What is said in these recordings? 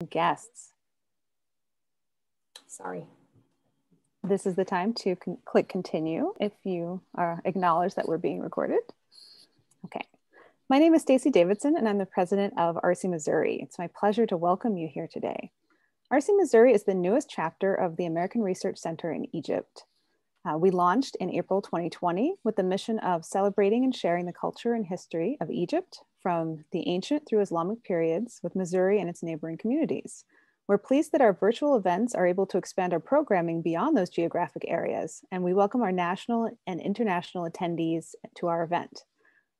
guests. Sorry. This is the time to click continue if you acknowledge that we're being recorded. Okay. My name is Stacy Davidson and I'm the president of ARCE Missouri. It's my pleasure to welcome you here today. ARCE Missouri is the newest chapter of the American Research Center in Egypt. We launched in April 2020 with the mission of celebrating and sharing the culture and history of Egypt from the ancient through Islamic periods with Missouri and its neighboring communities. We're pleased that our virtual events are able to expand our programming beyond those geographic areas, and we welcome our national and international attendees to our event.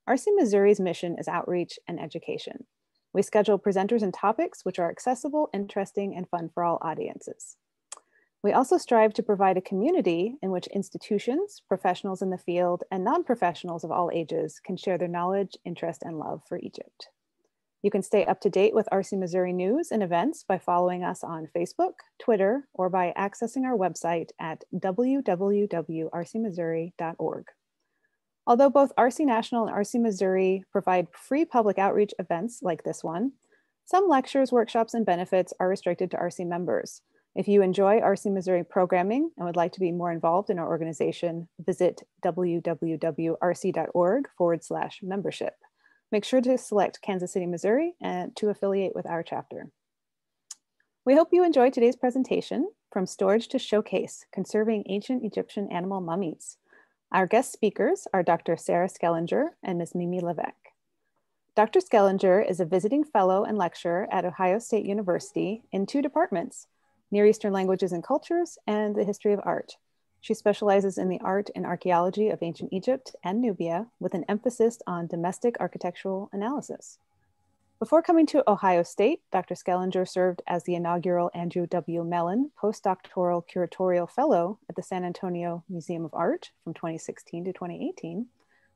ARCE Missouri's mission is outreach and education. We schedule presenters and topics which are accessible, interesting, and fun for all audiences. We also strive to provide a community in which institutions, professionals in the field, and non-professionals of all ages can share their knowledge, interest, and love for Egypt. You can stay up to date with ARCE Missouri news and events by following us on Facebook, Twitter, or by accessing our website at www.arcemissouri.org. Although both ARCE National and ARCE Missouri provide free public outreach events like this one, some lectures, workshops, and benefits are restricted to ARCE members. If you enjoy ARCE Missouri programming and would like to be more involved in our organization, visit www.arce.org/membership. Make sure to select Kansas City, Missouri, and to affiliate with our chapter. We hope you enjoy today's presentation, From Storage to Showcase, Conserving Ancient Egyptian Animal Mummies. Our guest speakers are Dr. Sarah Schellinger and Ms. Mimi Levesque. Dr. Schellinger is a visiting fellow and lecturer at Ohio State University in two departments, Near Eastern Languages and Cultures and the History of Art. She specializes in the art and archaeology of ancient Egypt and Nubia with an emphasis on domestic architectural analysis. Before coming to Ohio State, Dr. Schellinger served as the inaugural Andrew W. Mellon Postdoctoral Curatorial Fellow at the San Antonio Museum of Art from 2016 to 2018,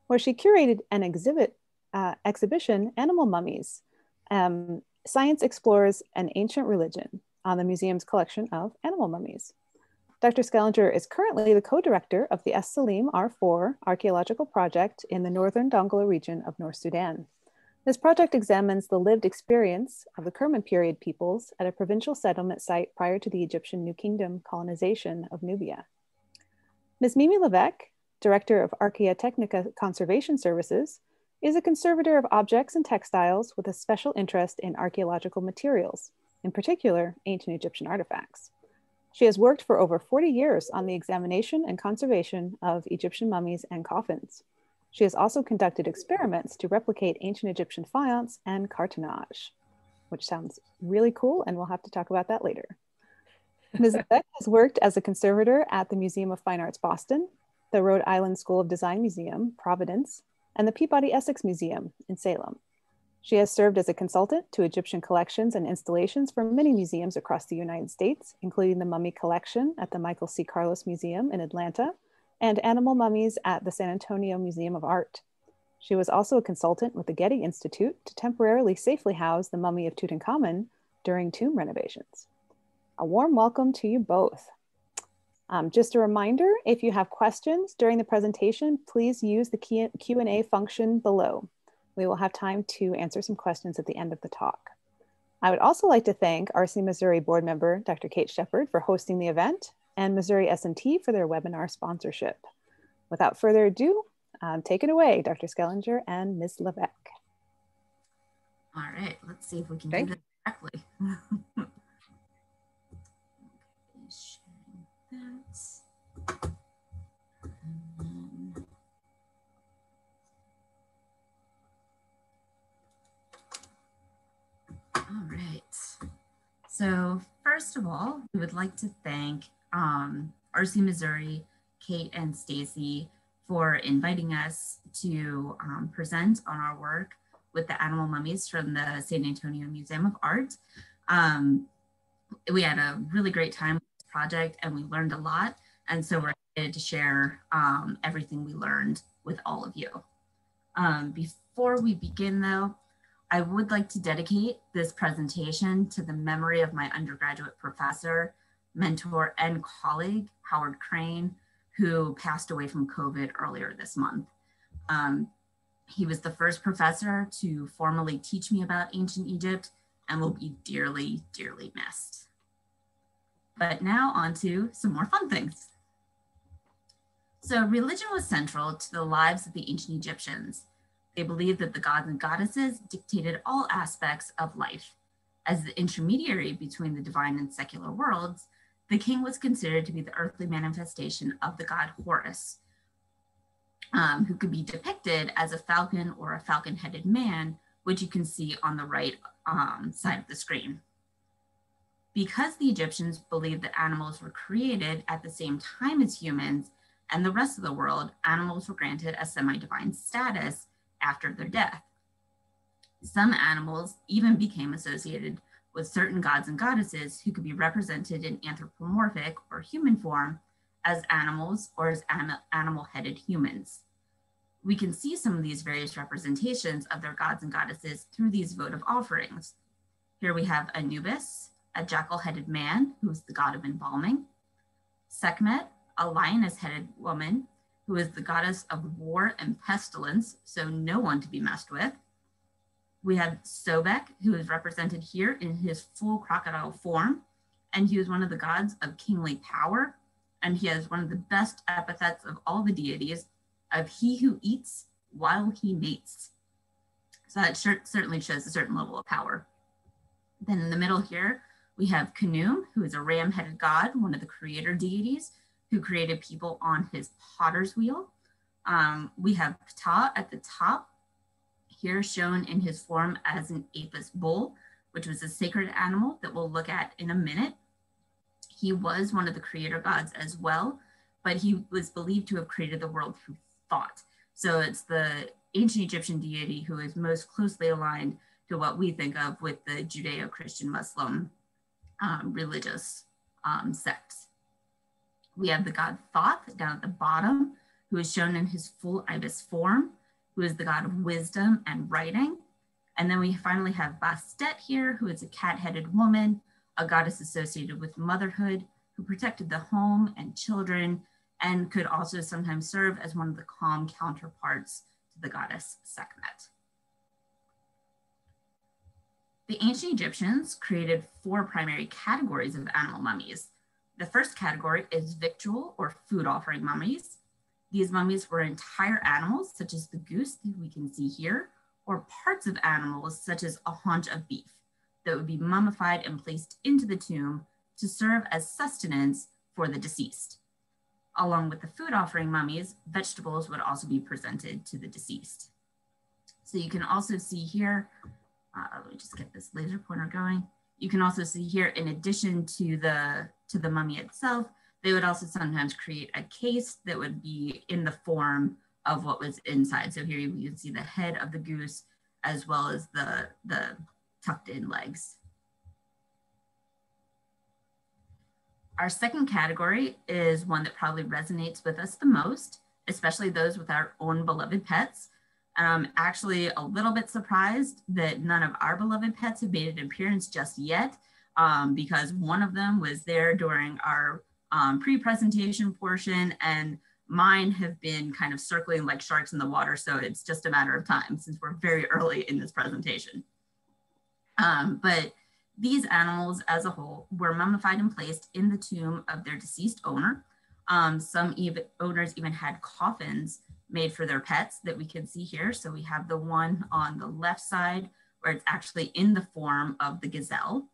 where she curated an exhibition, Animal Mummies. Science Explores an Ancient Religion, on the museum's collection of animal mummies. Dr. Schellinger is currently the co-director of the Es-Selim R4 archaeological project in the northern Dongola region of North Sudan. This project examines the lived experience of the Kerma Period peoples at a provincial settlement site prior to the Egyptian New Kingdom colonization of Nubia. Ms. Mimi Levesque, Director of Archaeotechnica Conservation Services, is a conservator of objects and textiles with a special interest in archaeological materials, in particular, ancient Egyptian artifacts. She has worked for over 40 years on the examination and conservation of Egyptian mummies and coffins. She has also conducted experiments to replicate ancient Egyptian faience and cartonnage, which sounds really cool, and we'll have to talk about that later. Ms. Beck has worked as a conservator at the Museum of Fine Arts Boston, the Rhode Island School of Design Museum, Providence, and the Peabody Essex Museum in Salem. She has served as a consultant to Egyptian collections and installations for many museums across the United States, including the Mummy Collection at the Michael C. Carlos Museum in Atlanta and Animal Mummies at the San Antonio Museum of Art. She was also a consultant with the Getty Institute to temporarily safely house the mummy of Tutankhamun during tomb renovations. A warm welcome to you both. Just a reminder, if you have questions during the presentation, please use the Q&A function below. We will have time to answer some questions at the end of the talk. I would also like to thank ARCE Missouri board member, Dr. Kate Shepard, for hosting the event, and Missouri S&T for their webinar sponsorship. Without further ado, take it away, Dr. Schellinger and Ms. Levesque. All right, let's see if we can do this correctly. All right, so first of all, we would like to thank ARCE Missouri, Kate and Stacy for inviting us to present on our work with the animal mummies from the San Antonio Museum of Art. We had a really great time with this project and we learned a lot. And so we're excited to share everything we learned with all of you. Before we begin though, I would like to dedicate this presentation to the memory of my undergraduate professor, mentor, and colleague, Howard Crane, who passed away from COVID earlier this month. He was the first professor to formally teach me about ancient Egypt and will be dearly, dearly missed. But now on to some more fun things. So religion was central to the lives of the ancient Egyptians. They believed that the gods and goddesses dictated all aspects of life. As the intermediary between the divine and secular worlds, the king was considered to be the earthly manifestation of the god Horus, who could be depicted as a falcon or a falcon-headed man, which you can see on the right side of the screen. Because the Egyptians believed that animals were created at the same time as humans and the rest of the world, animals were granted a semi-divine status after their death. Some animals even became associated with certain gods and goddesses who could be represented in anthropomorphic or human form as animals or as animal-headed humans. We can see some of these various representations of their gods and goddesses through these votive offerings. Here we have Anubis, a jackal-headed man who is the god of embalming; Sekhmet, a lioness-headed woman who is the goddess of war and pestilence, so no one to be messed with. We have Sobek, who is represented here in his full crocodile form, and he is one of the gods of kingly power, and he has one of the best epithets of all the deities of he who eats while he mates. So that certainly shows a certain level of power. Then in the middle here, we have Khnum, who is a ram-headed god, one of the creator deities, who created people on his potter's wheel. We have Ptah at the top, here shown in his form as an Apis bull, which was a sacred animal that we'll look at in a minute. He was one of the creator gods as well, but he was believed to have created the world through thought. So it's the ancient Egyptian deity who is most closely aligned to what we think of with the Judeo-Christian Muslim religious sects. We have the god Thoth down at the bottom, who is shown in his full ibis form, who is the god of wisdom and writing. And then we finally have Bastet here, who is a cat-headed woman, a goddess associated with motherhood, who protected the home and children, and could also sometimes serve as one of the calm counterparts to the goddess Sekhmet. The ancient Egyptians created 4 primary categories of animal mummies. The first category is victual or food offering mummies. These mummies were entire animals, such as the goose that we can see here, or parts of animals, such as a haunch of beef, that would be mummified and placed into the tomb to serve as sustenance for the deceased. Along with the food offering mummies, vegetables would also be presented to the deceased. So you can also see here, let me just get this laser pointer going. You can also see here, in addition to the mummy itself, they would also sometimes create a case that would be in the form of what was inside. So here you can see the head of the goose as well as the tucked in legs. Our second category is one that probably resonates with us the most, especially those with our own beloved pets. And I'm actually a little bit surprised that none of our beloved pets have made an appearance just yet, because one of them was there during our pre-presentation portion, and mine have been kind of circling like sharks in the water, so it's just a matter of time since we're very early in this presentation. But these animals as a whole were mummified and placed in the tomb of their deceased owner. Some owners even had coffins made for their pets that we can see here. So we have the one on the left side where it's actually in the form of the gazelle.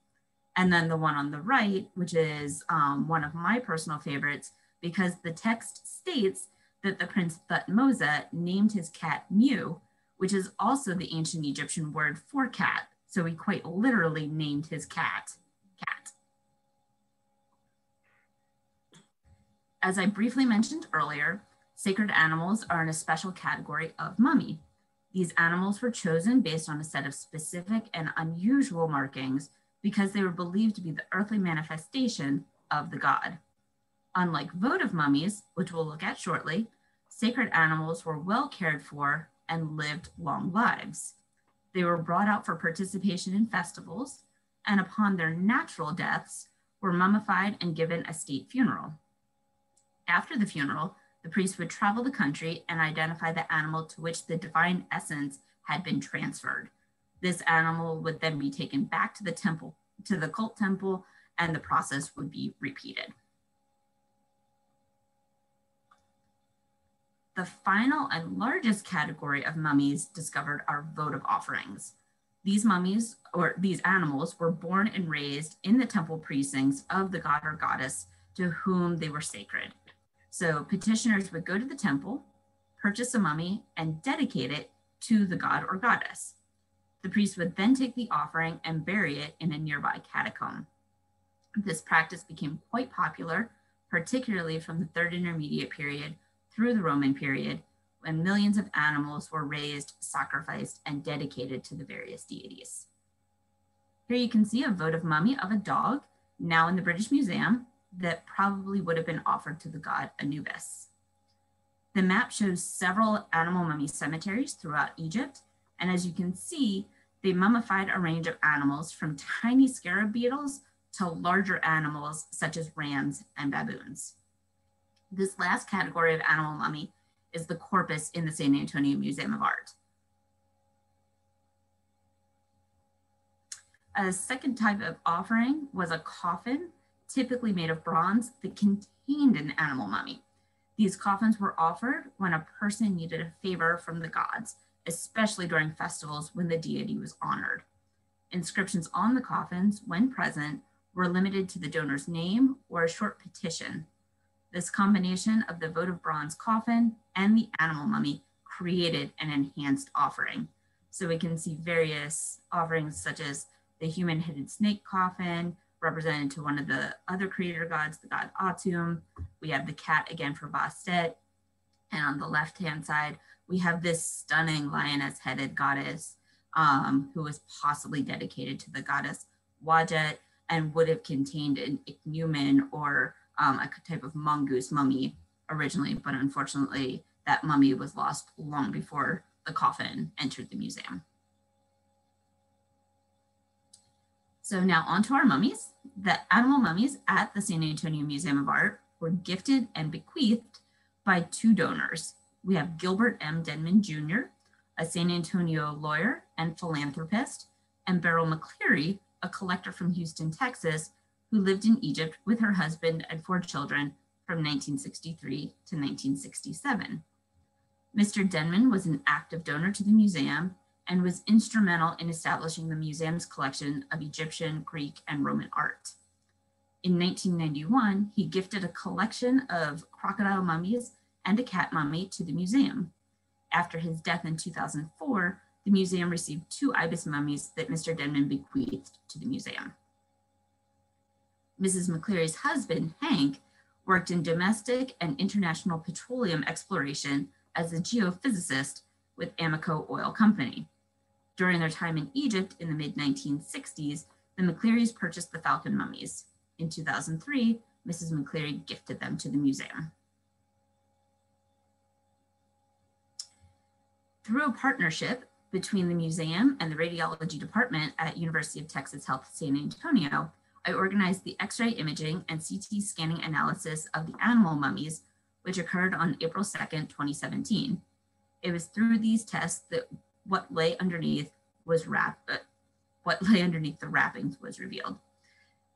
And then the one on the right, which is one of my personal favorites, because the text states that the Prince Thutmose named his cat Mew, which is also the ancient Egyptian word for cat. So he quite literally named his cat, Cat. As I briefly mentioned earlier, sacred animals are in a special category of mummy. These animals were chosen based on a set of specific and unusual markings because they were believed to be the earthly manifestation of the god. Unlike votive mummies, which we'll look at shortly, sacred animals were well cared for and lived long lives. They were brought out for participation in festivals, and upon their natural deaths, were mummified and given a state funeral. After the funeral, the priest would travel the country and identify the animal to which the divine essence had been transferred. This animal would then be taken back to the temple, to the cult temple, and the process would be repeated. The final and largest category of mummies discovered are votive offerings. These mummies, or these animals, were born and raised in the temple precincts of the god or goddess to whom they were sacred. So petitioners would go to the temple, purchase a mummy, and dedicate it to the god or goddess. The priest would then take the offering and bury it in a nearby catacomb. This practice became quite popular, particularly from the Third Intermediate Period through the Roman period, when millions of animals were raised, sacrificed, and dedicated to the various deities. Here you can see a votive mummy of a dog, now in the British Museum, that probably would have been offered to the god Anubis. The map shows several animal mummy cemeteries throughout Egypt, and as you can see, they mummified a range of animals from tiny scarab beetles to larger animals such as rams and baboons. This last category of animal mummy is the corpus in the San Antonio Museum of Art. A second type of offering was a coffin, typically made of bronze, that contained an animal mummy. These coffins were offered when a person needed a favor from the gods, especially during festivals when the deity was honored. Inscriptions on the coffins, when present, were limited to the donor's name or a short petition. This combination of the votive bronze coffin and the animal mummy created an enhanced offering. So we can see various offerings such as the human-headed snake coffin, represented to one of the other creator gods, the god Atum. We have the cat again for Bastet. And on the left-hand side, we have this stunning lioness-headed goddess who was possibly dedicated to the goddess Wajet and would have contained an ichneumon or a type of mongoose mummy originally, but unfortunately that mummy was lost long before the coffin entered the museum. So now onto our mummies. The animal mummies at the San Antonio Museum of Art were gifted and bequeathed by two donors. We have Gilbert M. Denman Jr., a San Antonio lawyer and philanthropist, and Beryl McCleary, a collector from Houston, Texas, who lived in Egypt with her husband and 4 children from 1963 to 1967. Mr. Denman was an active donor to the museum and was instrumental in establishing the museum's collection of Egyptian, Greek, and Roman art. In 1991, he gifted a collection of crocodile mummies and a cat mummy to the museum. After his death in 2004, the museum received 2 Ibis mummies that Mr. Denman bequeathed to the museum. Mrs. McCleary's husband, Hank, worked in domestic and international petroleum exploration as a geophysicist with Amoco Oil Company. During their time in Egypt in the mid-1960s, the McClearys purchased the falcon mummies. In 2003, Mrs. McCleary gifted them to the museum. Through a partnership between the museum and the radiology department at University of Texas Health San Antonio, I organized the X-ray imaging and CT scanning analysis of the animal mummies, which occurred on April 2nd, 2017. It was through these tests that what lay underneath the wrappings was revealed.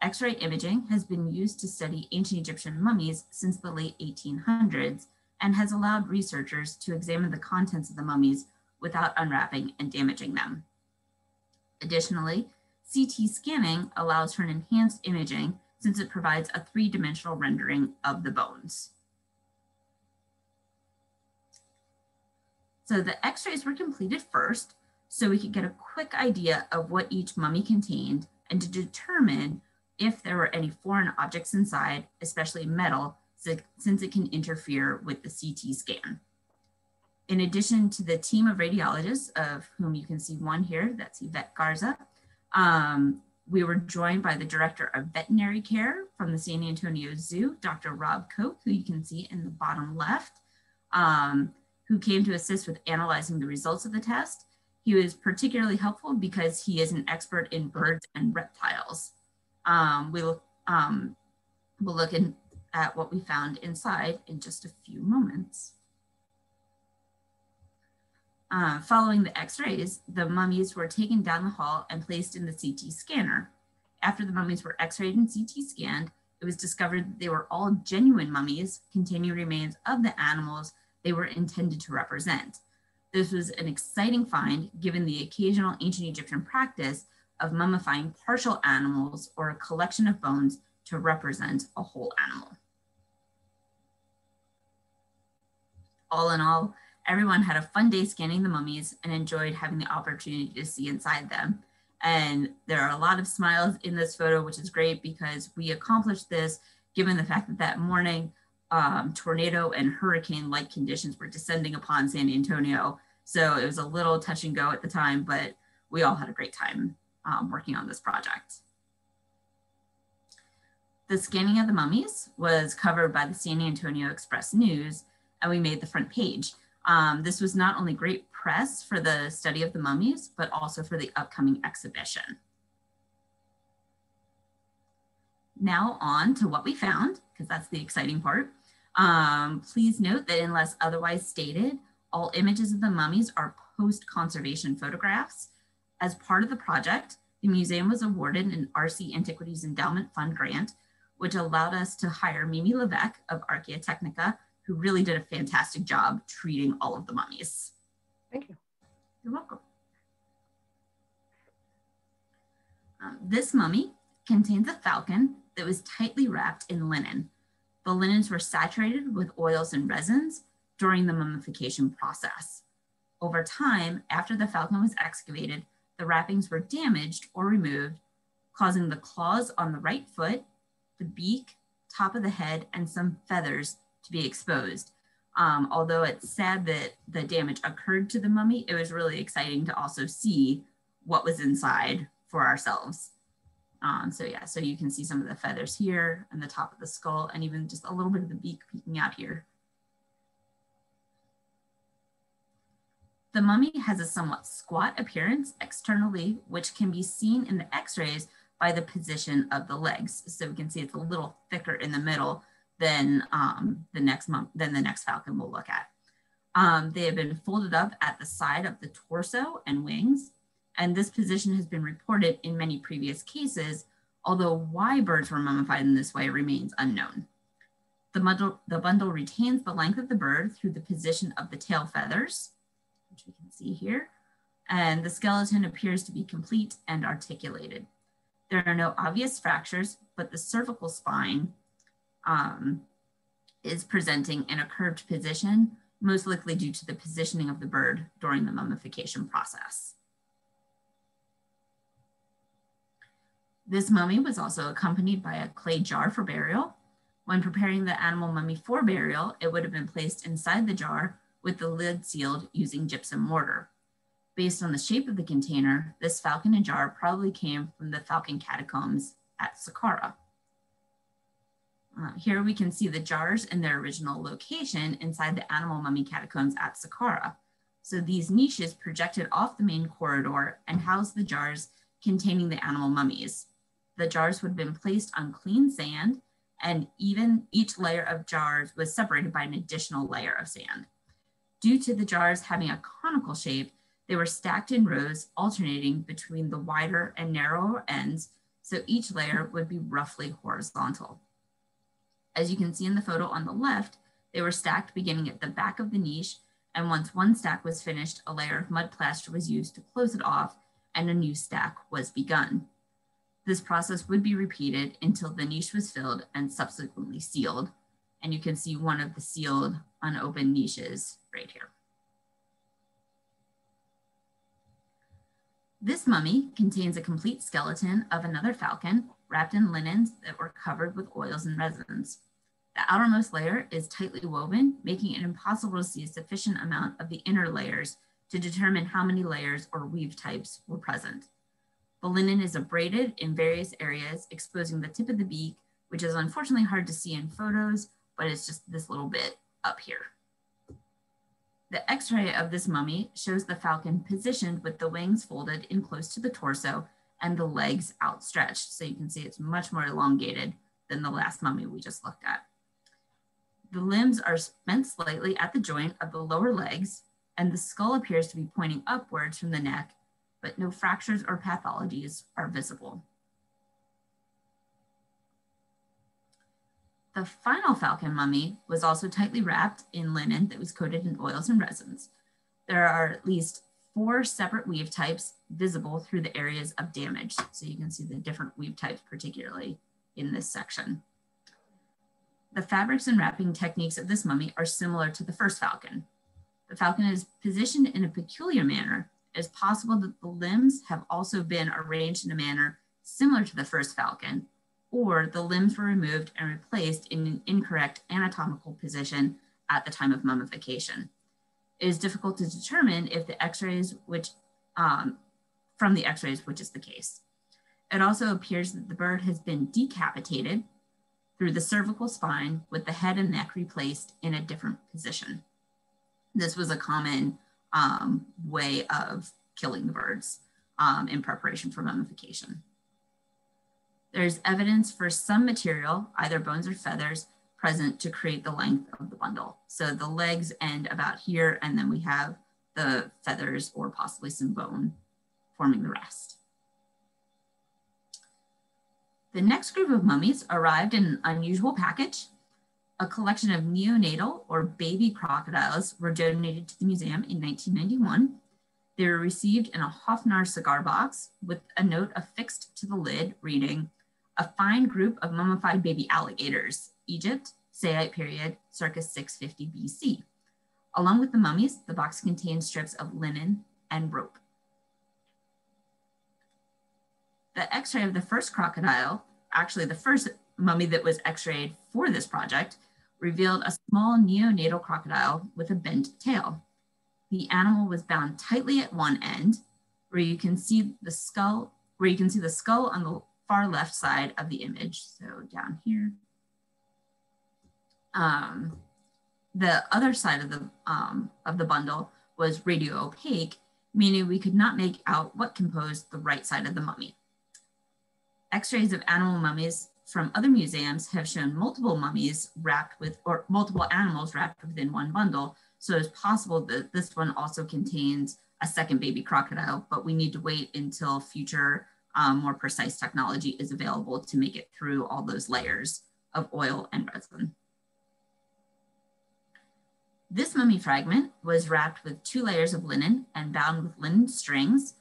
X-ray imaging has been used to study ancient Egyptian mummies since the late 1800s and has allowed researchers to examine the contents of the mummies without unwrapping and damaging them. Additionally, CT scanning allows for an enhanced imaging since it provides a 3-dimensional rendering of the bones. So the X-rays were completed first so we could get a quick idea of what each mummy contained and to determine if there were any foreign objects inside, especially metal, since it can interfere with the CT scan. In addition to the team of radiologists, of whom you can see one here, that's Yvette Garza, we were joined by the Director of Veterinary Care from the San Antonio Zoo, Dr. Rob Koch, who you can see in the bottom left, who came to assist with analyzing the results of the test. He was particularly helpful because he is an expert in birds and reptiles. We'll look at what we found inside in just a few moments. Following the x-rays, the mummies were taken down the hall and placed in the CT scanner. After the mummies were x-rayed and CT scanned, it was discovered that they were all genuine mummies containing remains of the animals they were intended to represent. This was an exciting find given the occasional ancient Egyptian practice of mummifying partial animals or a collection of bones to represent a whole animal. All in all, everyone had a fun day scanning the mummies and enjoyed having the opportunity to see inside them. And there are a lot of smiles in this photo, which is great because we accomplished this given the fact that that morning, tornado and hurricane-like conditions were descending upon San Antonio. So it was a little touch and go at the time, but we all had a great time working on this project. The scanning of the mummies was covered by the San Antonio Express News, and we made the front page. This was not only great press for the study of the mummies, but also for the upcoming exhibition. Now on to what we found, because that's the exciting part. Please note that unless otherwise stated, all images of the mummies are post-conservation photographs. As part of the project, the museum was awarded an ARCE Antiquities Endowment Fund grant, which allowed us to hire Mimi Levesque of Archaeotechnica, who really did a fantastic job treating all of the mummies. Thank you. You're welcome. This mummy contains a falcon that was tightly wrapped in linen. The linens were saturated with oils and resins during the mummification process. Over time, after the falcon was excavated, the wrappings were damaged or removed, causing the claws on the right foot, the beak, top of the head, and some feathers to be exposed. Although it's sad that the damage occurred to the mummy, it was really exciting to also see what was inside for ourselves. So you can see some of the feathers here and the top of the skull, and even just a little bit of the beak peeking out here. The mummy has a somewhat squat appearance externally, which can be seen in the x-rays by the position of the legs. So we can see it's a little thicker in the middle than the next falcon we'll look at. They have been folded up at the side of the torso and wings, and this position has been reported in many previous cases, although why birds were mummified in this way remains unknown. The bundle retains the length of the bird through the position of the tail feathers, which we can see here, and the skeleton appears to be complete and articulated. There are no obvious fractures, but the cervical spine is presenting in a curved position, most likely due to the positioning of the bird during the mummification process. This mummy was also accompanied by a clay jar for burial. When preparing the animal mummy for burial, it would have been placed inside the jar with the lid sealed using gypsum mortar. Based on the shape of the container, this falcon and jar probably came from the falcon catacombs at Saqqara. Here we can see the jars in their original location inside the animal mummy catacombs at Saqqara. So these niches projected off the main corridor and housed the jars containing the animal mummies. The jars would have been placed on clean sand, and even each layer of jars was separated by an additional layer of sand. Due to the jars having a conical shape, they were stacked in rows alternating between the wider and narrower ends, so each layer would be roughly horizontal. As you can see in the photo on the left, they were stacked beginning at the back of the niche, and once one stack was finished, a layer of mud plaster was used to close it off, and a new stack was begun. This process would be repeated until the niche was filled and subsequently sealed, and you can see one of the sealed, unopened niches right here. This mummy contains a complete skeleton of another falcon wrapped in linens that were covered with oils and resins. The outermost layer is tightly woven, making it impossible to see a sufficient amount of the inner layers to determine how many layers or weave types were present. The linen is abraded in various areas, exposing the tip of the beak, which is unfortunately hard to see in photos, but it's just this little bit up here. The x-ray of this mummy shows the falcon positioned with the wings folded in close to the torso and the legs outstretched. So you can see it's much more elongated than the last mummy we just looked at. The limbs are bent slightly at the joint of the lower legs, and the skull appears to be pointing upwards from the neck, but no fractures or pathologies are visible. The final falcon mummy was also tightly wrapped in linen that was coated in oils and resins. There are at least 4 separate weave types visible through the areas of damage. So you can see the different weave types, particularly in this section. The fabrics and wrapping techniques of this mummy are similar to the first falcon. The falcon is positioned in a peculiar manner. It is possible that the limbs have also been arranged in a manner similar to the first falcon, or the limbs were removed and replaced in an incorrect anatomical position at the time of mummification. It is difficult to determine if the x-rays from the x-rays, which is the case. It also appears that the bird has been decapitated through the cervical spine with the head and neck replaced in a different position. This was a common way of killing the birds in preparation for mummification. There's evidence for some material, either bones or feathers, present to create the length of the bundle. So the legs end about here, and then we have the feathers or possibly some bone forming the rest. The next group of mummies arrived in an unusual package. A collection of neonatal or baby crocodiles were donated to the museum in 1991. They were received in a Hofnar cigar box with a note affixed to the lid reading, "A fine group of mummified baby alligators, Egypt, Saite period, circa 650 BC. Along with the mummies, the box contained strips of linen and rope." The x-ray of the first crocodile, actually the first mummy that was x-rayed for this project, revealed a small neonatal crocodile with a bent tail. The animal was bound tightly at one end, where you can see the skull on the far left side of the image. So down here. The other side of the bundle was radio opaque, meaning we could not make out what composed the right side of the mummy. X-rays of animal mummies from other museums have shown multiple mummies wrapped with, or multiple animals wrapped within one bundle. So it's possible that this one also contains a second baby crocodile, but we need to wait until future more precise technology is available to make it through all those layers of oil and resin. This mummy fragment was wrapped with 2 layers of linen and bound with linen strings.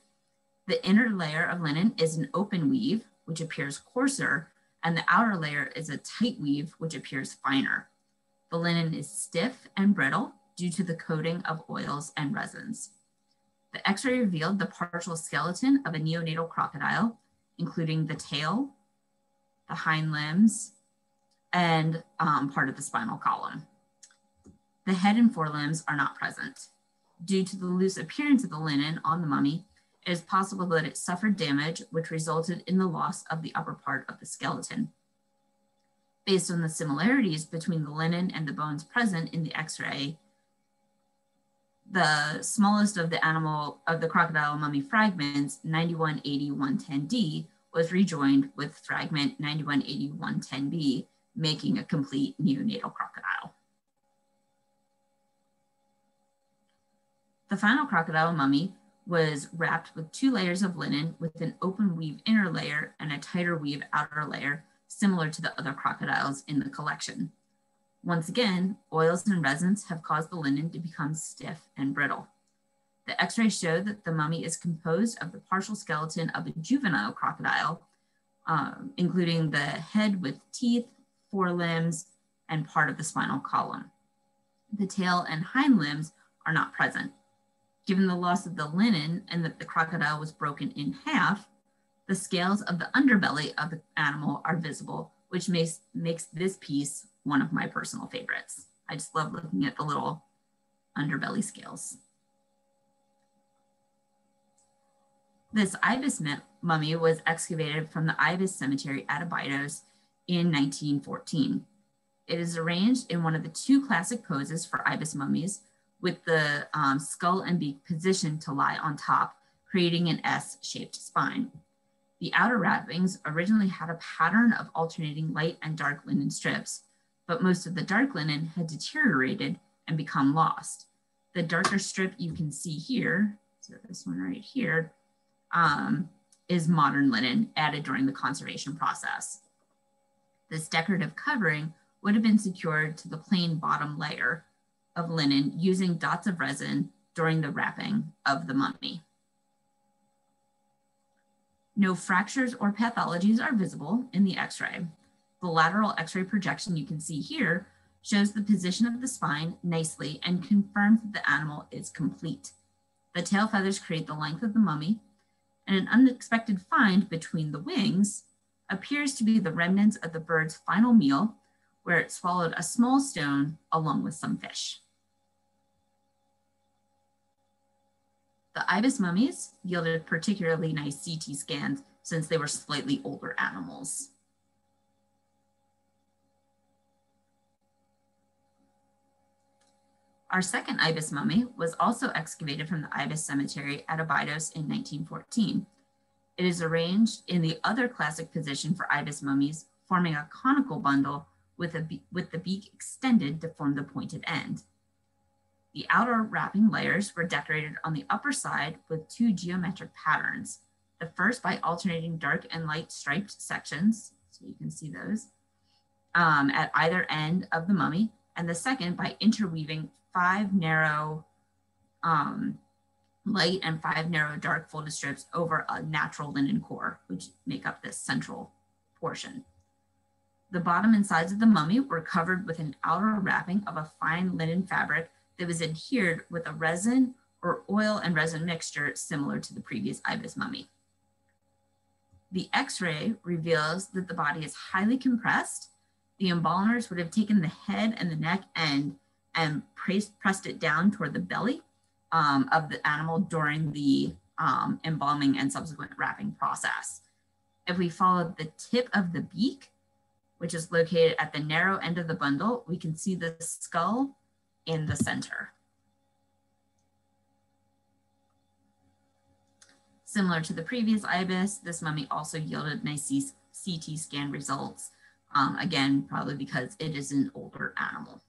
The inner layer of linen is an open weave, which appears coarser, and the outer layer is a tight weave, which appears finer. The linen is stiff and brittle due to the coating of oils and resins. The x-ray revealed the partial skeleton of a neonatal crocodile, including the tail, the hind limbs, and part of the spinal column. The head and forelimbs are not present. Due to the loose appearance of the linen on the mummy, it is possible that it suffered damage, which resulted in the loss of the upper part of the skeleton. Based on the similarities between the linen and the bones present in the x-ray, the smallest of the crocodile mummy fragments, 9180-110D, was rejoined with fragment 9180-110B, making a complete neonatal crocodile. The final crocodile mummy was wrapped with 2 layers of linen with an open weave inner layer and a tighter weave outer layer, similar to the other crocodiles in the collection. Once again, oils and resins have caused the linen to become stiff and brittle. The x-ray showed that the mummy is composed of the partial skeleton of a juvenile crocodile, including the head with teeth, forelimbs, and part of the spinal column. The tail and hind limbs are not present. Given the loss of the linen and that the crocodile was broken in half, the scales of the underbelly of the animal are visible, which makes this piece one of my personal favorites. I just love looking at the little underbelly scales. This Ibis mummy was excavated from the Ibis cemetery at Abydos in 1914. It is arranged in one of the 2 classic poses for Ibis mummies, with the skull and beak positioned to lie on top, creating an S-shaped spine. The outer wrappings originally had a pattern of alternating light and dark linen strips, but most of the dark linen had deteriorated and become lost. The darker strip you can see here, so this one right here, is modern linen added during the conservation process. This decorative covering would have been secured to the plain bottom layer of linen using dots of resin during the wrapping of the mummy. No fractures or pathologies are visible in the X-ray. The lateral X-ray projection you can see here shows the position of the spine nicely and confirms that the animal is complete. The tail feathers create the length of the mummy, and an unexpected find between the wings appears to be the remnants of the bird's final meal, where it swallowed a small stone along with some fish. The Ibis mummies yielded particularly nice CT scans since they were slightly older animals. Our second Ibis mummy was also excavated from the Ibis Cemetery at Abydos in 1914. It is arranged in the other classic position for Ibis mummies, forming a conical bundle with the beak extended to form the pointed end. The outer wrapping layers were decorated on the upper side with two geometric patterns. The first by alternating dark and light striped sections, so you can see those, at either end of the mummy, and the second by interweaving 5 narrow light and 5 narrow dark folded strips over a natural linen core, which make up this central portion. The bottom and sides of the mummy were covered with an outer wrapping of a fine linen fabric that was adhered with a resin or oil and resin mixture similar to the previous Ibis mummy. The X-ray reveals that the body is highly compressed. The embalmers would have taken the head and the neck end and pressed it down toward the belly of the animal during the embalming and subsequent wrapping process. If we follow the tip of the beak, which is located at the narrow end of the bundle, we can see the skull in the center. Similar to the previous Ibis, this mummy also yielded nice CT scan results, again, probably because it is an older animal.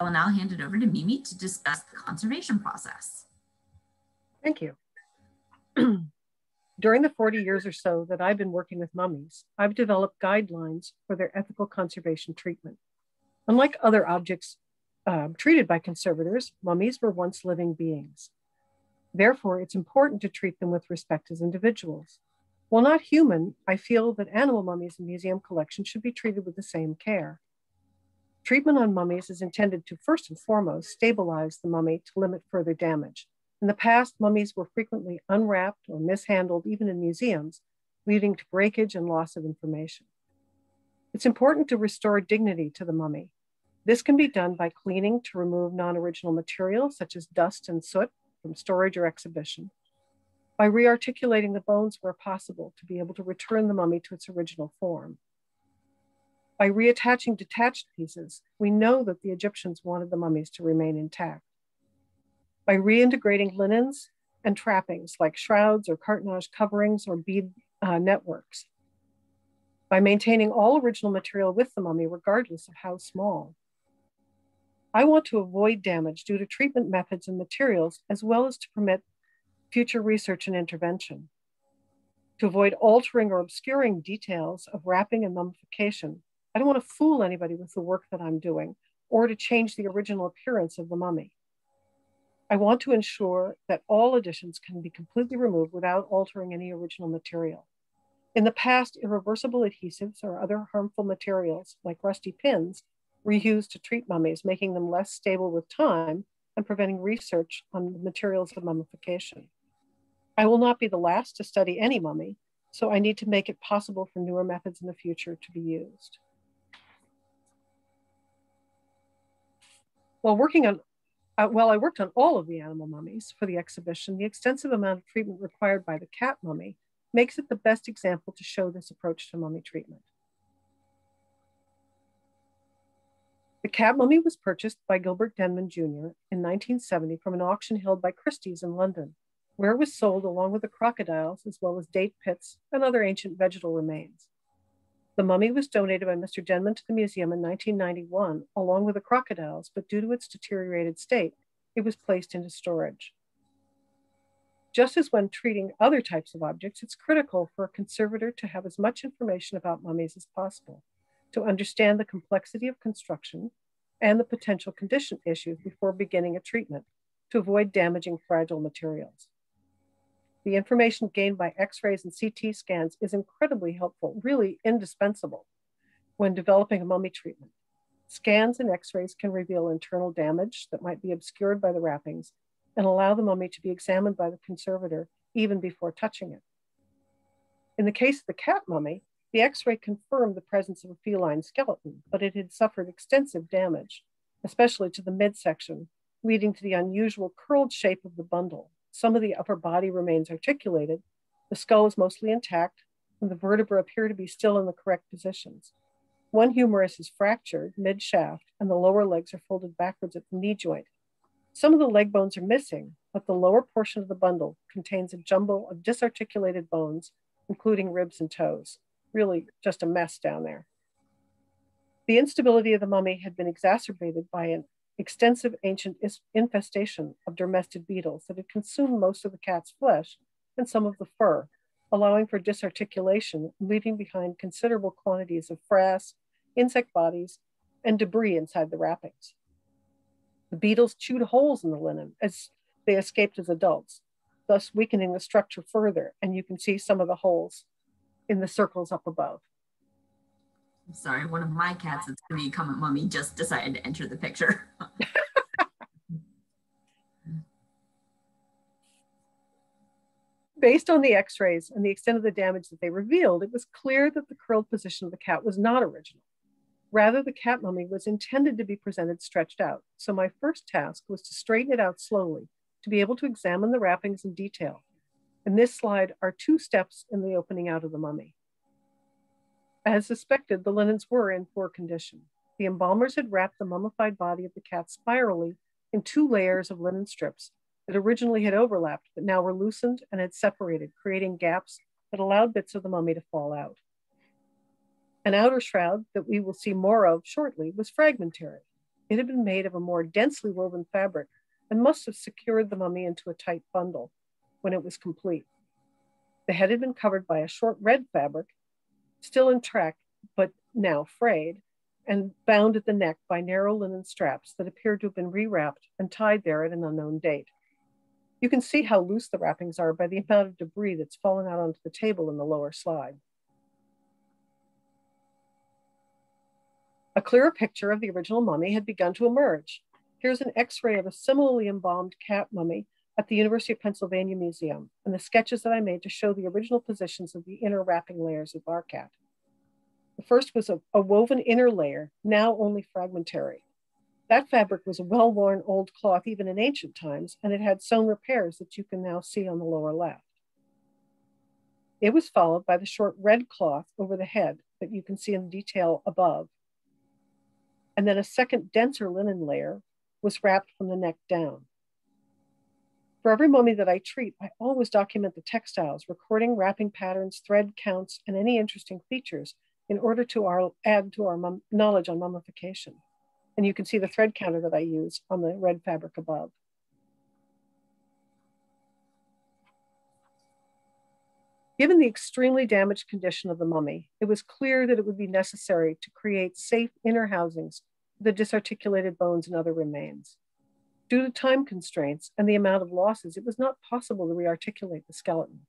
I will now hand it over to Mimi to discuss the conservation process. Thank you. During the 40 years or so that I've been working with mummies, I've developed guidelines for their ethical conservation treatment. Unlike other objects treated by conservators, mummies were once living beings. Therefore, it's important to treat them with respect as individuals. While not human, I feel that animal mummies in museum collections should be treated with the same care. Treatment on mummies is intended to first and foremost stabilize the mummy to limit further damage. In the past, mummies were frequently unwrapped or mishandled, even in museums, leading to breakage and loss of information. It's important to restore dignity to the mummy. This can be done by cleaning to remove non-original material, such as dust and soot, from storage or exhibition, by re-articulating the bones where possible to be able to return the mummy to its original form. By reattaching detached pieces, we know that the Egyptians wanted the mummies to remain intact. By reintegrating linens and trappings like shrouds or cartonnage coverings or bead networks. By maintaining all original material with the mummy, regardless of how small. I want to avoid damage due to treatment methods and materials, as well as to permit future research and intervention. To avoid altering or obscuring details of wrapping and mummification, I don't want to fool anybody with the work that I'm doing or to change the original appearance of the mummy. I want to ensure that all additions can be completely removed without altering any original material. In the past, irreversible adhesives or other harmful materials like rusty pins were used to treat mummies, making them less stable with time and preventing research on the materials of mummification. I will not be the last to study any mummy, so I need to make it possible for newer methods in the future to be used. While I worked on all of the animal mummies for the exhibition, the extensive amount of treatment required by the cat mummy makes it the best example to show this approach to mummy treatment. The cat mummy was purchased by Gilbert Denman Jr. in 1970 from an auction held by Christie's in London, where it was sold along with the crocodiles, as well as date pits and other ancient vegetal remains. The mummy was donated by Mr. Denman to the museum in 1991, along with the crocodiles, but due to its deteriorated state, it was placed into storage. Just as when treating other types of objects, it's critical for a conservator to have as much information about mummies as possible, to understand the complexity of construction and the potential condition issues before beginning a treatment, to avoid damaging fragile materials. The information gained by X-rays and CT scans is incredibly helpful, really indispensable, when developing a mummy treatment. Scans and X-rays can reveal internal damage that might be obscured by the wrappings and allow the mummy to be examined by the conservator even before touching it. In the case of the cat mummy, the X-ray confirmed the presence of a feline skeleton, but it had suffered extensive damage, especially to the midsection, leading to the unusual curled shape of the bundle. Some of the upper body remains articulated, the skull is mostly intact, and the vertebrae appear to be still in the correct positions. One humerus is fractured mid-shaft, and the lower legs are folded backwards at the knee joint. Some of the leg bones are missing, but the lower portion of the bundle contains a jumble of disarticulated bones, including ribs and toes. Really just a mess down there. The instability of the mummy had been exacerbated by an extensive ancient infestation of domestic beetles that had consumed most of the cat's flesh and some of the fur, allowing for disarticulation, leaving behind considerable quantities of frass, insect bodies, and debris inside the wrappings. The beetles chewed holes in the linen as they escaped as adults, thus weakening the structure further, and you can see some of the holes in the circles up above. I'm sorry, one of my cats that's going to become a mummy just decided to enter the picture. Based on the X-rays and the extent of the damage that they revealed, it was clear that the curled position of the cat was not original. Rather, the cat mummy was intended to be presented stretched out. So my first task was to straighten it out slowly to be able to examine the wrappings in detail. In this slide are 2 steps in the opening out of the mummy. As suspected, the linens were in poor condition. The embalmers had wrapped the mummified body of the cat spirally in 2 layers of linen strips that originally had overlapped, but now were loosened and had separated, creating gaps that allowed bits of the mummy to fall out. An outer shroud that we will see more of shortly was fragmentary. It had been made of a more densely woven fabric and must have secured the mummy into a tight bundle when it was complete. The head had been covered by a short red fabric, still intact, but now frayed, and bound at the neck by narrow linen straps that appeared to have been rewrapped and tied there at an unknown date. You can see how loose the wrappings are by the amount of debris that's fallen out onto the table in the lower slide. A clearer picture of the original mummy had begun to emerge. Here's an X-ray of a similarly embalmed cat mummy at the University of Pennsylvania Museum, and the sketches that I made to show the original positions of the inner wrapping layers of our cat. The first was a woven inner layer, now only fragmentary. That fabric was a well-worn old cloth even in ancient times, and it had sewn repairs that you can now see on the lower left. It was followed by the short red cloth over the head that you can see in detail above. And then a second denser linen layer was wrapped from the neck down. For every mummy that I treat, I always document the textiles, recording wrapping patterns, thread counts, and any interesting features in order to add to our knowledge on mummification. And you can see the thread counter that I use on the red fabric above. Given the extremely damaged condition of the mummy, it was clear that it would be necessary to create safe inner housings for the disarticulated bones and other remains. Due to time constraints and the amount of losses, it was not possible to rearticulate the skeleton.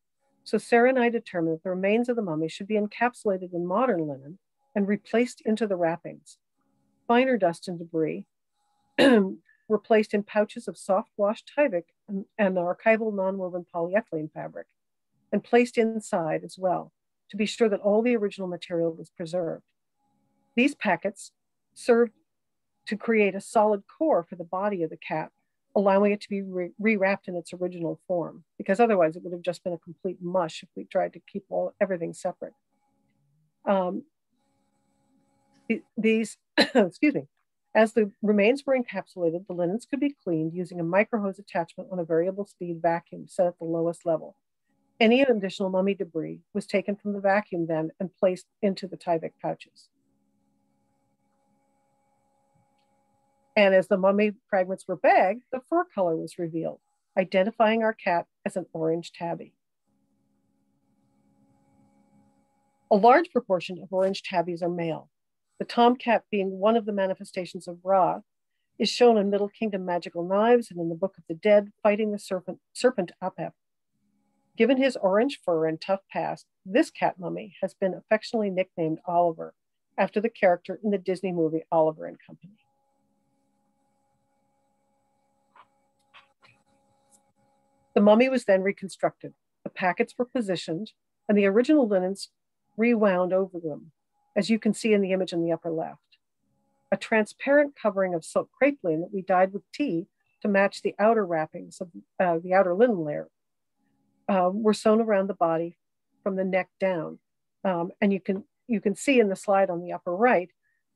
So Sarah and I determined that the remains of the mummy should be encapsulated in modern linen and replaced into the wrappings. Finer dust and debris were placed in pouches of soft washed Tyvek and archival non-woven polyethylene fabric and placed inside as well to be sure that all the original material was preserved. These packets served to create a solid core for the body of the cat, allowing it to be rewrapped in its original form, because otherwise it would have just been a complete mush if we tried to keep everything separate. Excuse me, as the remains were encapsulated, the linens could be cleaned using a microhose attachment on a variable speed vacuum set at the lowest level. Any additional mummy debris was taken from the vacuum then and placed into the Tyvek pouches. And as the mummy fragments were bagged, the fur color was revealed, identifying our cat as an orange tabby. A large proportion of orange tabbies are male. The tomcat, being one of the manifestations of Ra, is shown in Middle Kingdom magical knives and in the Book of the Dead fighting the serpent Apep. Given his orange fur and tough past, this cat mummy has been affectionately nicknamed Oliver, after the character in the Disney movie Oliver and Company. The mummy was then reconstructed. The packets were positioned and the original linens rewound over them, as you can see in the image in the upper left. A transparent covering of silk crepeline that we dyed with tea to match the outer wrappings of the outer linen layer were sewn around the body from the neck down. And you can see in the slide on the upper right,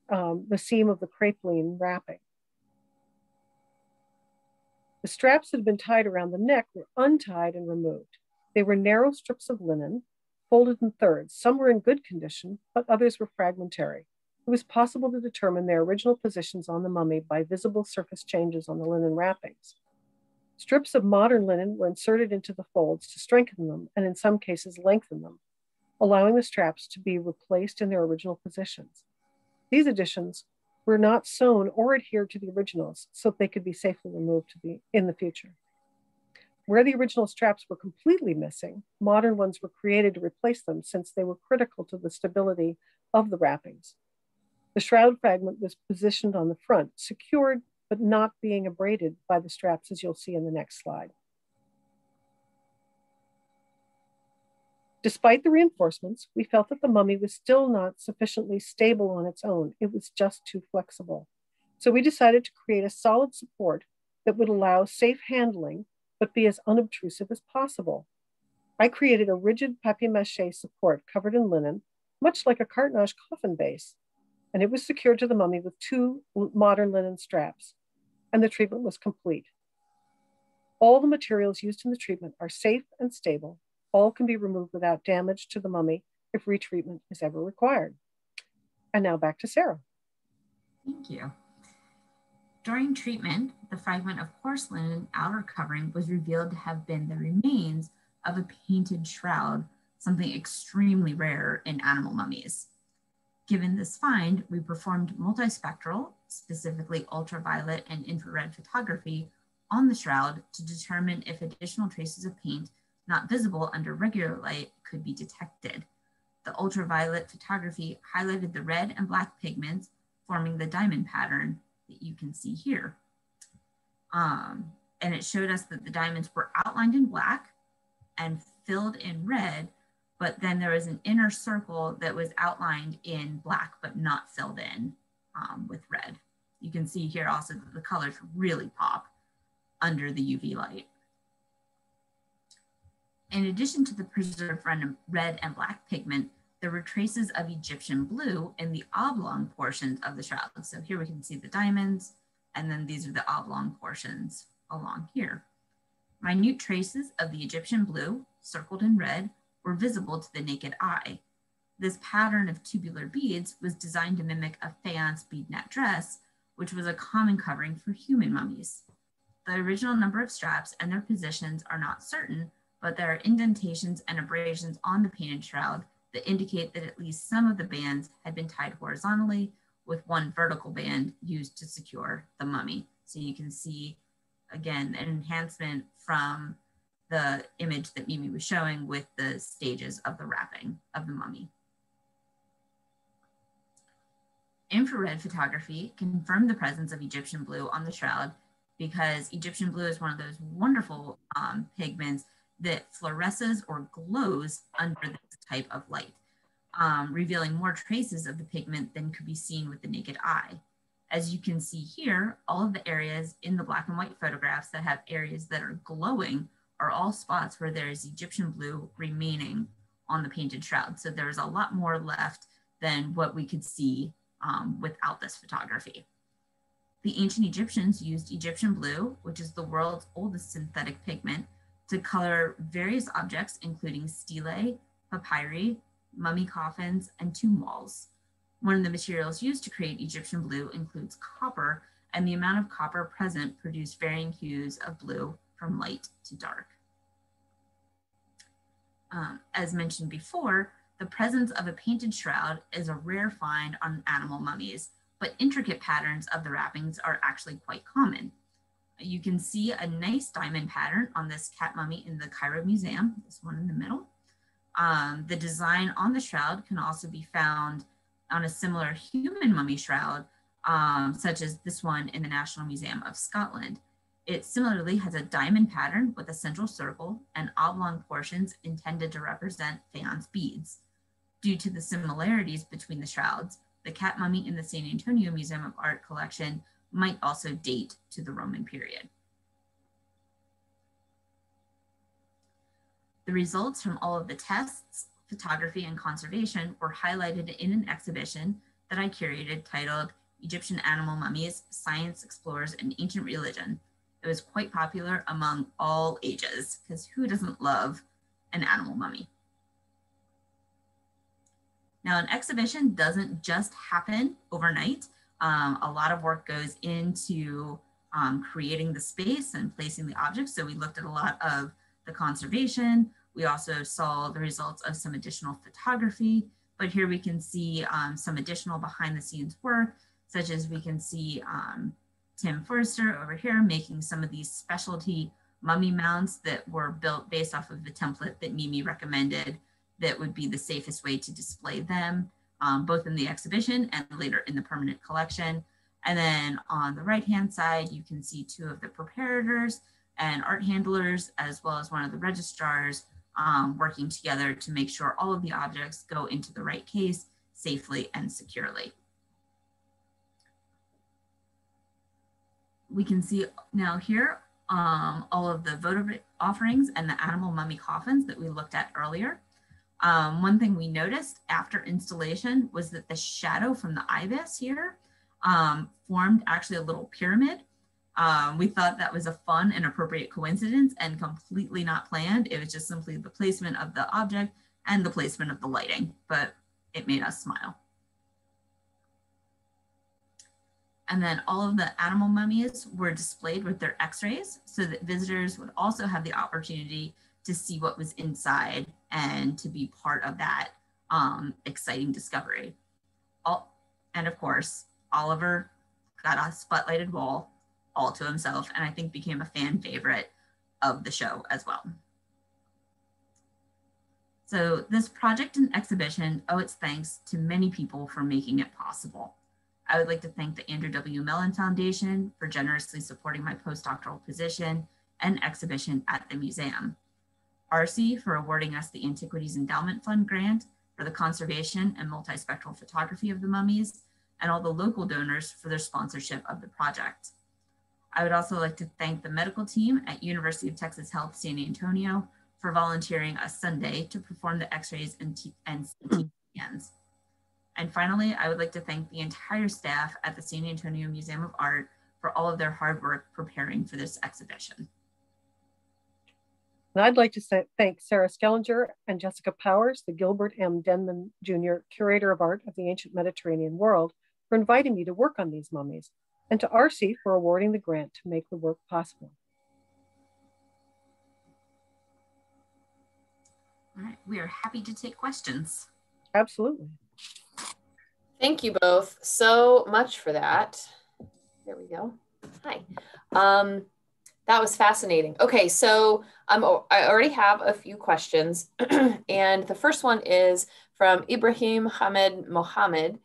the seam of the crepeline wrapping. The straps that had been tied around the neck were untied and removed. They were narrow strips of linen, folded in thirds. Some were in good condition, but others were fragmentary. It was possible to determine their original positions on the mummy by visible surface changes on the linen wrappings. Strips of modern linen were inserted into the folds to strengthen them and in some cases lengthen them, allowing the straps to be replaced in their original positions. These additions were not sewn or adhered to the originals so that they could be safely removed in the future. Where the original straps were completely missing, modern ones were created to replace them since they were critical to the stability of the wrappings. The shroud fragment was positioned on the front, secured but not being abraded by the straps, as you'll see in the next slide. Despite the reinforcements, we felt that the mummy was still not sufficiently stable on its own. It was just too flexible. So we decided to create a solid support that would allow safe handling, but be as unobtrusive as possible. I created a rigid papier-mâché support covered in linen, much like a cartonnage coffin base, and it was secured to the mummy with 2 modern linen straps, and the treatment was complete. All the materials used in the treatment are safe and stable. All can be removed without damage to the mummy if retreatment is ever required. And now back to Sarah. Thank you. During treatment, the fragment of coarse linen outer covering was revealed to have been the remains of a painted shroud, something extremely rare in animal mummies. Given this find, we performed multispectral, specifically ultraviolet and infrared photography on the shroud to determine if additional traces of paint not visible under regular light could be detected. The ultraviolet photography highlighted the red and black pigments forming the diamond pattern that you can see here. And it showed us that the diamonds were outlined in black and filled in red, but then there was an inner circle that was outlined in black, but not filled in with red. You can see here also that the colors really pop under the UV light. In addition to the preserved red and black pigment, there were traces of Egyptian blue in the oblong portions of the shroud. So here we can see the diamonds, and then these are the oblong portions along here. Minute traces of the Egyptian blue, circled in red, were visible to the naked eye. This pattern of tubular beads was designed to mimic a faience bead net dress, which was a common covering for human mummies. The original number of straps and their positions are not certain, but there are indentations and abrasions on the painted shroud that indicate that at least some of the bands had been tied horizontally, with one vertical band used to secure the mummy. So you can see, again, an enhancement from the image that Mimi was showing with the stages of the wrapping of the mummy. Infrared photography confirmed the presence of Egyptian blue on the shroud because Egyptian blue is one of those wonderful pigments that fluoresces or glows under this type of light, revealing more traces of the pigment than could be seen with the naked eye. As you can see here, all of the areas in the black and white photographs that have areas that are glowing are all spots where there is Egyptian blue remaining on the painted shroud. So there's a lot more left than what we could see without this photography. The ancient Egyptians used Egyptian blue, which is the world's oldest synthetic pigment, to color various objects, including stelae, papyri, mummy coffins, and tomb walls. One of the materials used to create Egyptian blue includes copper, and the amount of copper present produced varying hues of blue from light to dark. As mentioned before, the presence of a painted shroud is a rare find on animal mummies, but intricate patterns of the wrappings are actually quite common. You can see a nice diamond pattern on this cat mummy in the Cairo Museum, this one in the middle. The design on the shroud can also be found on a similar human mummy shroud, such as this one in the National Museum of Scotland. It similarly has a diamond pattern with a central circle and oblong portions intended to represent faience beads. Due to the similarities between the shrouds, the cat mummy in the San Antonio Museum of Art collection might also date to the Roman period. The results from all of the tests, photography, and conservation were highlighted in an exhibition that I curated titled Egyptian Animal Mummies, Science Explores an Ancient Religion. It was quite popular among all ages, because who doesn't love an animal mummy? Now, an exhibition doesn't just happen overnight. A lot of work goes into creating the space and placing the objects. So we looked at a lot of the conservation. We also saw the results of some additional photography, but here we can see some additional behind the scenes work, such as we can see Tim Forrester over here making some of these specialty mummy mounts that were built based off of the template that Mimi recommended that would be the safest way to display them, both in the exhibition and later in the permanent collection. And then on the right-hand side, you can see two of the preparators and art handlers, as well as one of the registrars working together to make sure all of the objects go into the right case safely and securely. We can see now here all of the votive offerings and the animal mummy coffins that we looked at earlier. One thing we noticed after installation was that the shadow from the ibis here formed actually a little pyramid. We thought that was a fun and appropriate coincidence and completely not planned. It was just simply the placement of the object and the placement of the lighting, but it made us smile. And then all of the animal mummies were displayed with their x-rays so that visitors would also have the opportunity to see what was inside and to be part of that exciting discovery. And of course, Oliver got a spotlighted wall all to himself, and I think became a fan favorite of the show as well. So this project and exhibition owe its thanks to many people for making it possible. I would like to thank the Andrew W. Mellon Foundation for generously supporting my postdoctoral position and exhibition at the museum. ARCE for awarding us the Antiquities Endowment Fund grant for the conservation and multispectral photography of the mummies, and all the local donors for their sponsorship of the project. I would also like to thank the medical team at University of Texas Health San Antonio for volunteering a Sunday to perform the x-rays and CT scans. And finally, I would like to thank the entire staff at the San Antonio Museum of Art for all of their hard work preparing for this exhibition. And I'd like to thank Sarah Schellinger and Jessica Powers, the Gilbert M. Denman Jr. Curator of Art of the Ancient Mediterranean World, for inviting me to work on these mummies, and to ARCE for awarding the grant to make the work possible. All right, we are happy to take questions. Absolutely. Thank you both so much for that. There we go. Hi. That was fascinating. Okay, so I already have a few questions. And the first one is from Ibrahim Hamed Mohammed.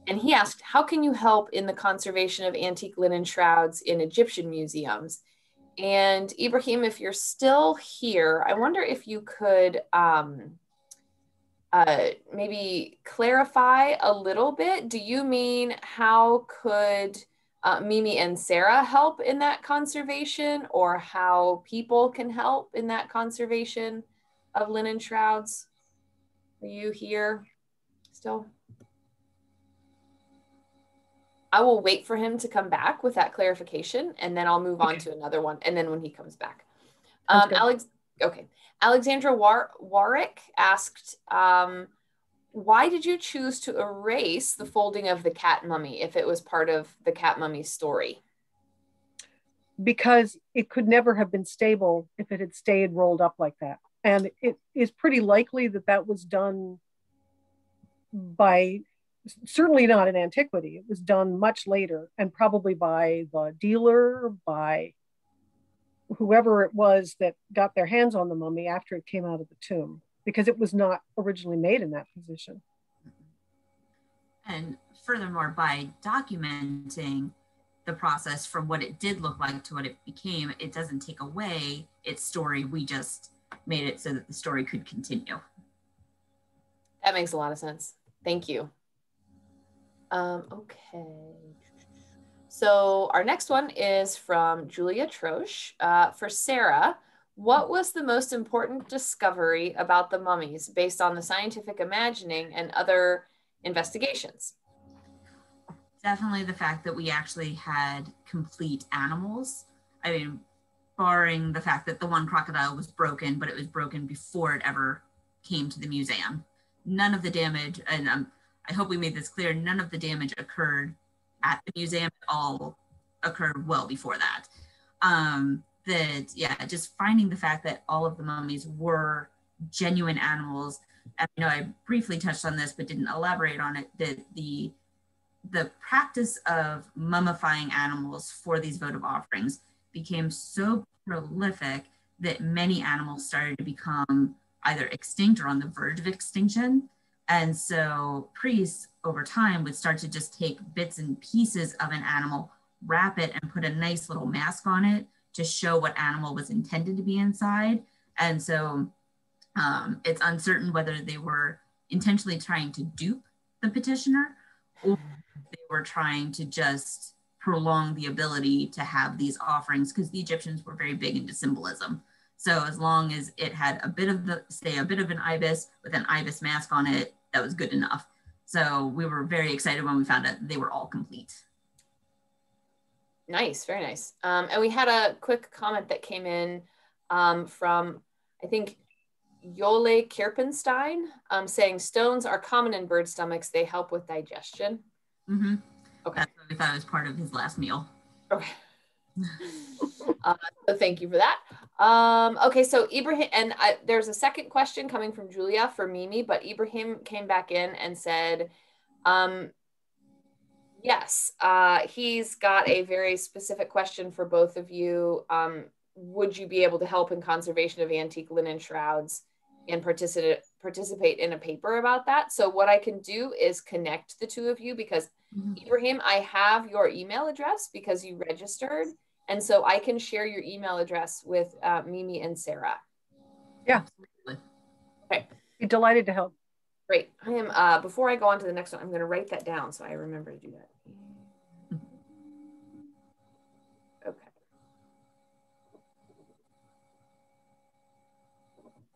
And he asked, how can you help in the conservation of antique linen shrouds in Egyptian museums? And Ibrahim, if you're still here, I wonder if you could maybe clarify a little bit. Do you mean how could Mimi and Sarah help in that conservation, or how people can help in that conservation of linen shrouds? Are you here still? I will wait for him to come back with that clarification, and then I'll move on to another one. And then when he comes back, Okay. Alexandra Warwick asked, why did you choose to erase the folding of the cat mummy if it was part of the cat mummy story? Because it could never have been stable if it had stayed rolled up like that. And it is pretty likely that that was done by, certainly not in antiquity. It was done much later, and probably by the dealer, by whoever it was that got their hands on the mummy after it came out of the tomb, because it was not originally made in that position. And furthermore, by documenting the process from what it did look like to what it became, it doesn't take away its story. We just made it so that the story could continue. That makes a lot of sense. Thank you. Okay. So our next one is from Julia Troche. For Sarah, what was the most important discovery about the mummies based on the scientific imagining and other investigations? Definitely the fact that we actually had complete animals. I mean, barring the fact that the one crocodile was broken, but it was broken before it ever came to the museum. None of the damage, and I hope we made this clear, none of the damage occurred at the museum. It all occurred well before that. Just finding the fact that all of the mummies were genuine animals. And I know I briefly touched on this, but didn't elaborate on it, that the practice of mummifying animals for these votive offerings became so prolific that many animals started to become either extinct or on the verge of extinction. And so priests over time would start to just take bits and pieces of an animal, wrap it, and put a nice little mask on it to show what animal was intended to be inside. And so it's uncertain whether they were intentionally trying to dupe the petitioner or they were trying to just prolong the ability to have these offerings, because the Egyptians were very big into symbolism. So as long as it had a bit of an ibis with an ibis mask on it, that was good enough. So we were very excited when we found out they were all complete. Nice, very nice. And we had a quick comment that came in from, I think, Yole Kierpenstein, saying stones are common in bird stomachs. They help with digestion. Mm-hmm. Okay. That's what we thought it was part of his last meal. Okay. So thank you for that. Okay, so Ibrahim, and there's a second question coming from Julia for Mimi, but Ibrahim came back in and said, yes, he's got a very specific question for both of you. Would you be able to help in conservation of antique linen shrouds and participate in a paper about that? So what I can do is connect the two of you, because Ibrahim, I have your email address because you registered. And so I can share your email address with Mimi and Sarah. Yeah. Okay. Be delighted to help. Great. I am, before I go on to the next one, I'm going to write that down so I remember to do that. Okay.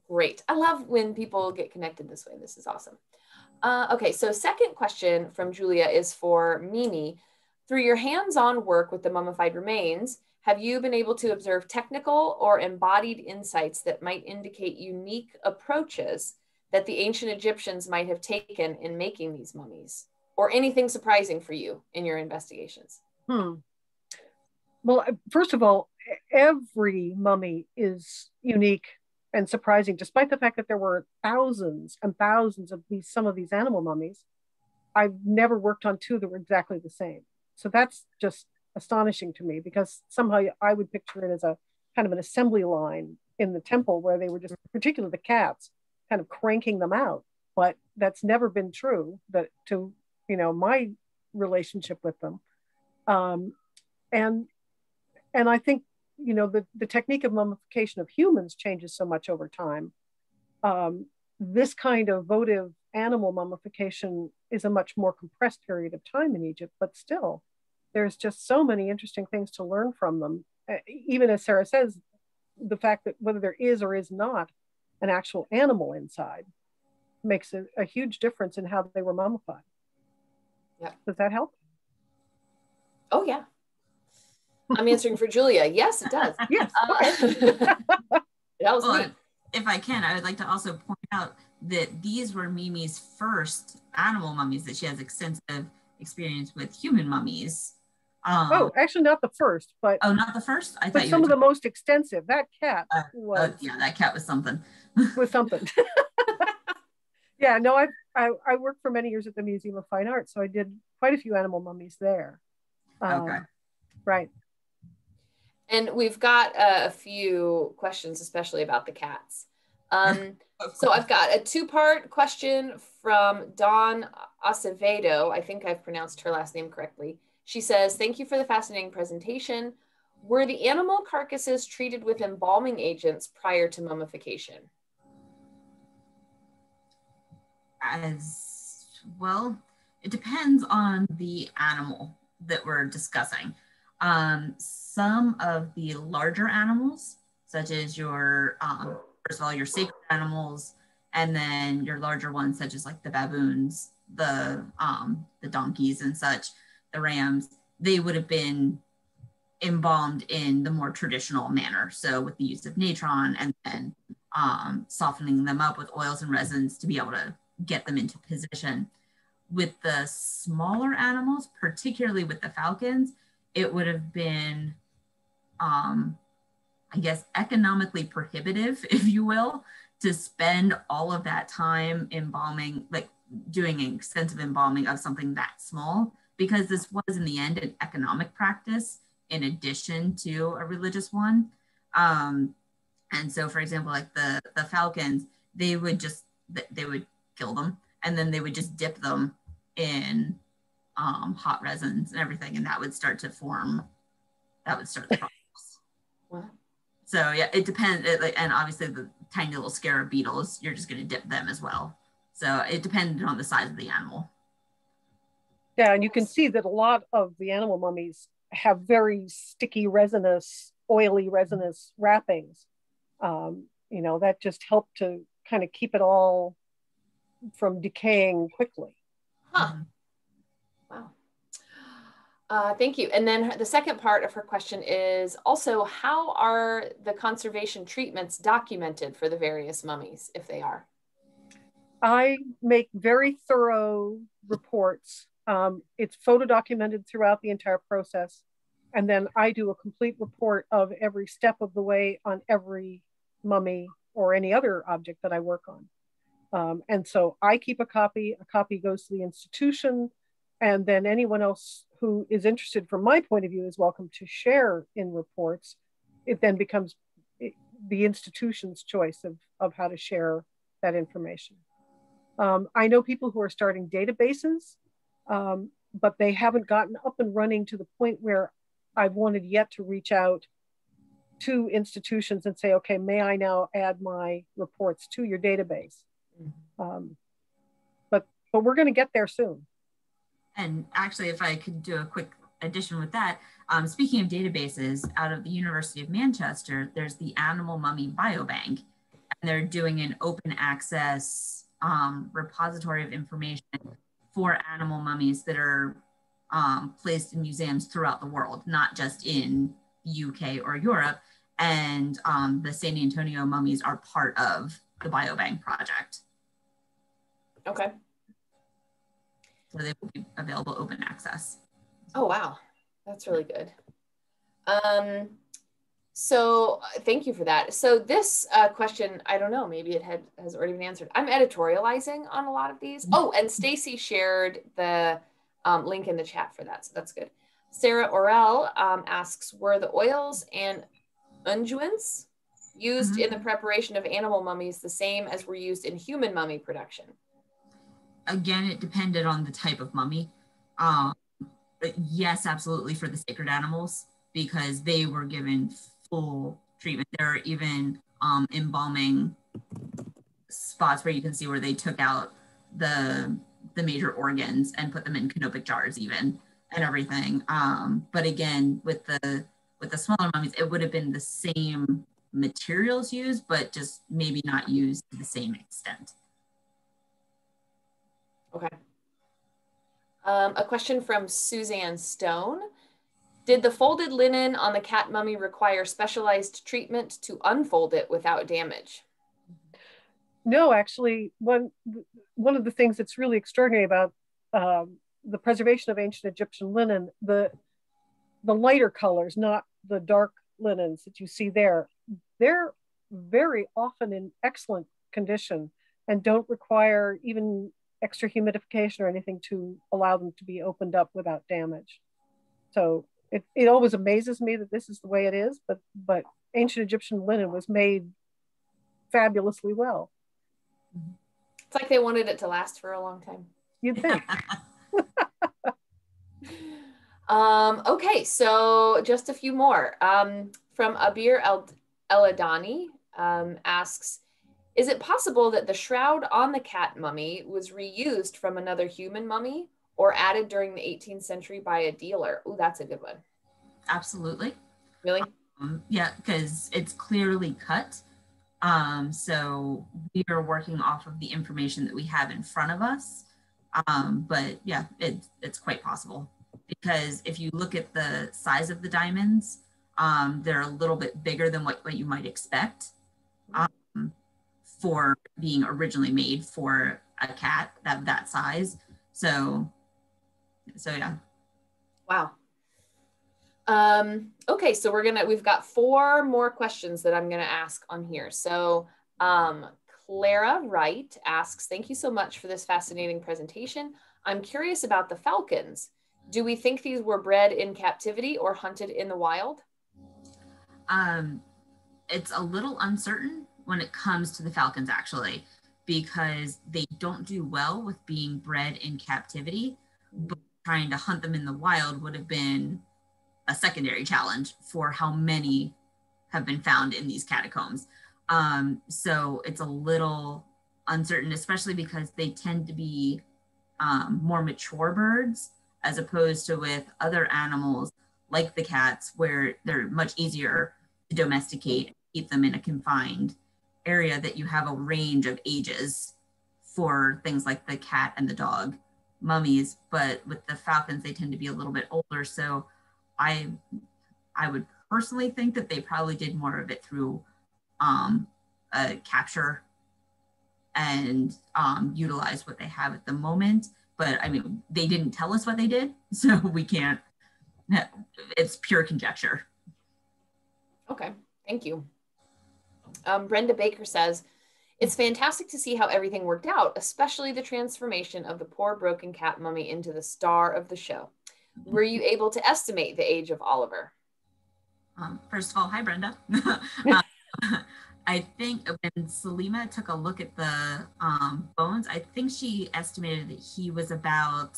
Great. I love when people get connected this way. This is awesome. Okay, so second question from Julia is for Mimi. Through your hands-on work with the mummified remains, have you been able to observe technical or embodied insights that might indicate unique approaches that the ancient Egyptians might have taken in making these mummies, or anything surprising for you in your investigations? Well, first of all, every mummy is unique and surprising, despite the fact that there were thousands and thousands of some of these animal mummies. I've never worked on two that were exactly the same. So that's just astonishing to me, because somehow I would picture it as a kind of an assembly line in the temple where they were just, particularly the cats, kind of cranking them out. But that's never been true to my relationship with them. And I think, the technique of mummification of humans changes so much over time. This kind of votive animal mummification is a much more compressed period of time in Egypt, but still, there's just so many interesting things to learn from them. Even as Sarah says, the fact that whether there is or is not an actual animal inside makes a huge difference in how they were mummified. Yeah. Does that help? Oh, yeah. I'm answering for Julia. Yes, it does. Yes. That was neat. If I can, I would like to also point out that these were Mimi's first animal mummies, that she has extensive experience with human mummies. Oh, actually not the first, but oh, not the first. I but thought some of the most extensive. That cat was yeah, that cat was something. was something. Yeah, no, I worked for many years at the Museum of Fine Arts, so I did quite a few animal mummies there. Okay. Right. And we've got a few questions, especially about the cats. So I've got a two-part question from Dawn Acevedo. I think I've pronounced her last name correctly. She says, thank you for the fascinating presentation. Were the animal carcasses treated with embalming agents prior to mummification? As well, it depends on the animal that we're discussing. Some of the larger animals, such as your, first of all, your sacred animals, and then your larger ones, such as like the baboons, the donkeys and such, the rams, they would have been embalmed in the more traditional manner. So with the use of natron and then softening them up with oils and resins to be able to get them into position. With the smaller animals, particularly with the falcons, it would have been, I guess, economically prohibitive, if you will, to spend all of that time embalming, like doing an extensive embalming of something that small, because this was in the end an economic practice in addition to a religious one. And so, for example, like the falcons, they would kill them, and then they would just dip them in hot resins and everything, and that would start the process. Wow. So yeah, it depends. And obviously the tiny little scarab beetles, you're just going to dip them as well. So it depended on the size of the animal. Yeah, and you can see that a lot of the animal mummies have very sticky, resinous, oily, resinous wrappings. You know, that just helped to kind of keep it all from decaying quickly. Huh. Wow. Thank you. And then the second part of her question is also, how are the conservation treatments documented for the various mummies, if they are? I make very thorough reports. It's photo documented throughout the entire process. And then I do a complete report of every step of the way on every mummy or any other object that I work on. And so I keep a copy goes to the institution, and then anyone else who is interested from my point of view is welcome to share in reports. It then becomes the institution's choice of how to share that information. I know people who are starting databases, but they haven't gotten up and running to the point where I've wanted yet to reach out to institutions and say, okay, may I now add my reports to your database? But we're going to get there soon. And actually, if I could do a quick addition with that, speaking of databases, out of the University of Manchester, there's the Animal Mummy Biobank, and they're doing an open access repository of information for animal mummies that are placed in museums throughout the world, not just in the UK or Europe. And the San Antonio mummies are part of the Biobank project. Okay. So they will be available open access. Oh, wow. That's really good. So thank you for that. So this question, I don't know, maybe it has already been answered. I'm editorializing on a lot of these. Oh, and Stacy shared the link in the chat for that, so that's good. Sarah Orell asks, were the oils and unduents used in the preparation of animal mummies the same as were used in human mummy production? Again, it depended on the type of mummy. But yes, absolutely, for the sacred animals, because they were given full treatment. There are even embalming spots where you can see where they took out the major organs and put them in canopic jars even and everything. But again, with the smaller mummies, it would have been the same materials used, but just maybe not used to the same extent. Okay. A question from Suzanne Stone. Did the folded linen on the cat mummy require specialized treatment to unfold it without damage? No, actually, one of the things that's really extraordinary about the preservation of ancient Egyptian linen, the lighter colors, not the dark linens that you see there, they're very often in excellent condition and don't require even extra humidification or anything to allow them to be opened up without damage. So it always amazes me that this is the way it is, but ancient Egyptian linen was made fabulously well. It's like they wanted it to last for a long time. You'd think. Okay, so just a few more. From Abir El-Adani asks, is it possible that the shroud on the cat mummy was reused from another human mummy or added during the 18th century by a dealer? Oh, that's a good one. Absolutely. Really? Yeah, because it's clearly cut. So we are working off of the information that we have in front of us. But yeah, it's quite possible, because if you look at the size of the diamonds, they're a little bit bigger than what you might expect for being originally made for a cat that size. So yeah. Wow. Okay, so we've got 4 more questions that I'm gonna ask on here. So Clara Wright asks, thank you so much for this fascinating presentation. I'm curious about the falcons. Do we think these were bred in captivity or hunted in the wild? It's a little uncertain when it comes to the falcons, actually, because they don't do well with being bred in captivity, but trying to hunt them in the wild would have been a secondary challenge for how many have been found in these catacombs. So it's a little uncertain, especially because they tend to be more mature birds, as opposed to with other animals like the cats, where they're much easier to domesticate, keep them in a confined area, that you have a range of ages for things like the cat and the dog mummies. But with the falcons, they tend to be a little bit older. So I would personally think that they probably did more of it through capture and utilize what they have at the moment. But I mean, they didn't tell us what they did, so we can't, it's pure conjecture. Okay, thank you. Brenda Baker says, it's fantastic to see how everything worked out, especially the transformation of the poor broken cat mummy into the star of the show. Were you able to estimate the age of Oliver? First of all, hi, Brenda. I think when Selima took a look at the bones, I think she estimated that he was about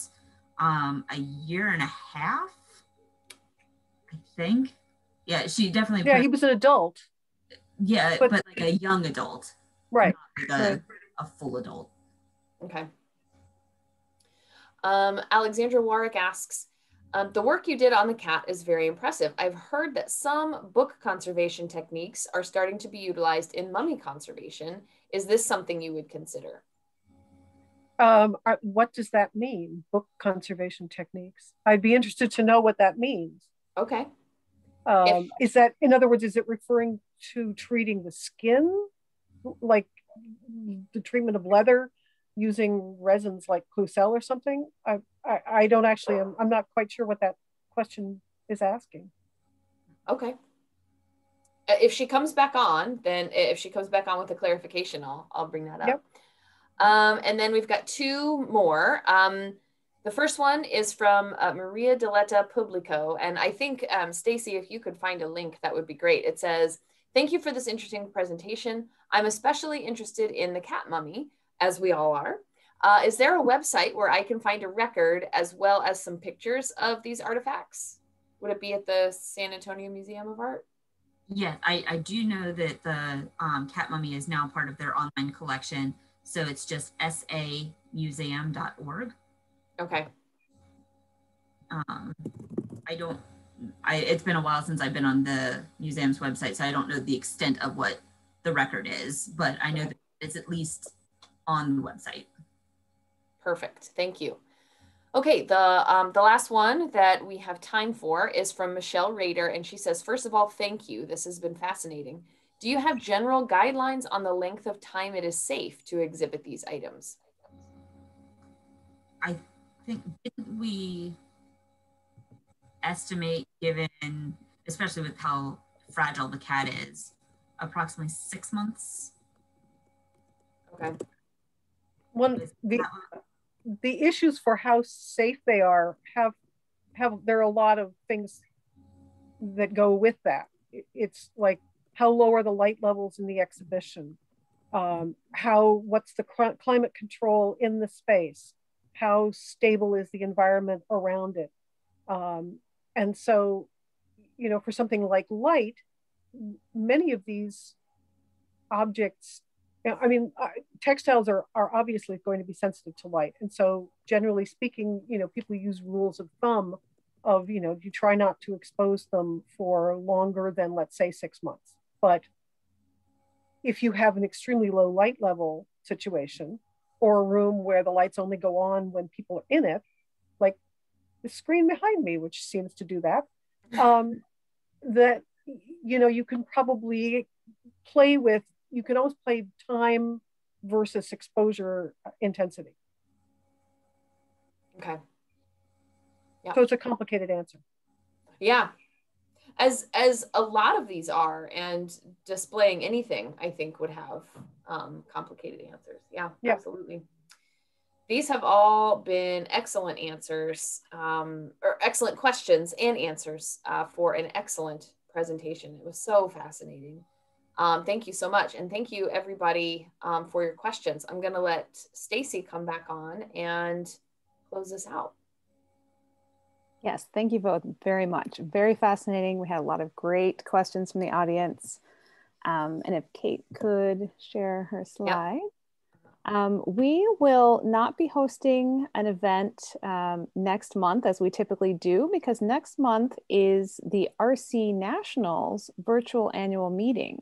a year and a half, I think. Yeah, she definitely. Yeah, he was an adult. Yeah, but like a young adult. Right. Not like a full adult. Okay. Alexandra Warwick asks, the work you did on the cat is very impressive. I've heard that some book conservation techniques are starting to be utilized in mummy conservation. Is this something you would consider? What does that mean, book conservation techniques? I'd be interested to know what that means. Okay. Is that, in other words, is it referring to treating the skin, like the treatment of leather using resins like Clucel or something? I don't actually, I'm not quite sure what that question is asking. Okay. If she comes back on, then if she comes back on with a clarification, I'll bring that up. Yep. And then we've got 2 more. The first one is from Maria Deletta Publico. And I think, Stacy, if you could find a link, that would be great. It says, thank you for this interesting presentation. I'm especially interested in the cat mummy, as we all are. Is there a website where I can find a record as well as some pictures of these artifacts? Would it be at the San Antonio Museum of Art? Yeah, I do know that the cat mummy is now part of their online collection. So it's just samuseum.org. Okay. It's been a while since I've been on the museum's website, so I don't know the extent of what the record is, but I know that it's at least on the website. Perfect, thank you. Okay, the last one that we have time for is from Michelle Rader, and she says, first of all, thank you. This has been fascinating. Do you have general guidelines on the length of time it is safe to exhibit these items? I think, didn't we estimate, given, especially with how fragile the cat is, approximately 6 months? Okay. The issues for how safe they are there are a lot of things that go with that. It's like, how low are the light levels in the exhibition? What's the climate control in the space? How stable is the environment around it? And so, you know, for something like light, many of these objects, I mean, textiles are obviously going to be sensitive to light. And so generally speaking, you know, people use rules of thumb of, you know, you try not to expose them for longer than, let's say, 6 months. But if you have an extremely low light level situation, or a room where the lights only go on when people are in it, like the screen behind me, which seems to do that, that, you know, you can probably you can always play time versus exposure intensity. Okay. Yeah. So it's a complicated answer. Yeah. As a lot of these are, and displaying anything, I think, would have complicated answers. Yeah, absolutely. These have all been excellent answers, or excellent questions and answers for an excellent presentation. It was so fascinating. Thank you so much. And thank you, everybody, for your questions. I'm going to let Stacy come back on and close this out. Yes, thank you both very much. Very fascinating. We had a lot of great questions from the audience. And if Kate could share her slide. Yep. We will not be hosting an event next month as we typically do, because next month is the ARCE Nationals virtual annual meeting.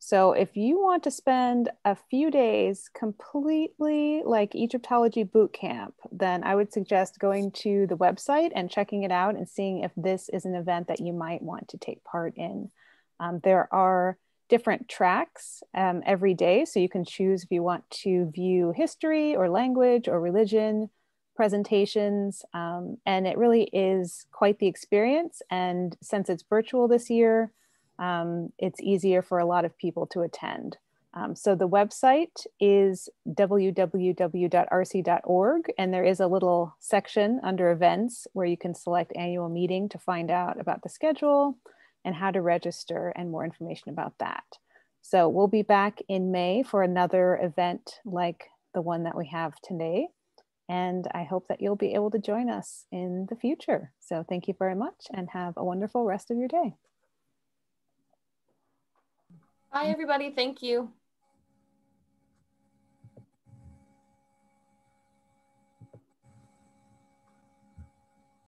So if you want to spend a few days completely like Egyptology boot camp, then I would suggest going to the website and checking it out and seeing if this is an event that you might want to take part in. There are different tracks every day, so you can choose if you want to view history or language or religion presentations, and it really is quite the experience. And since it's virtual this year, it's easier for a lot of people to attend. So the website is www.arce.org, and there is a little section under events where you can select annual meeting to find out about the schedule and how to register and more information about that. So we'll be back in May for another event like the one that we have today. And I hope that you'll be able to join us in the future. So thank you very much and have a wonderful rest of your day. Bye, everybody. Thank you.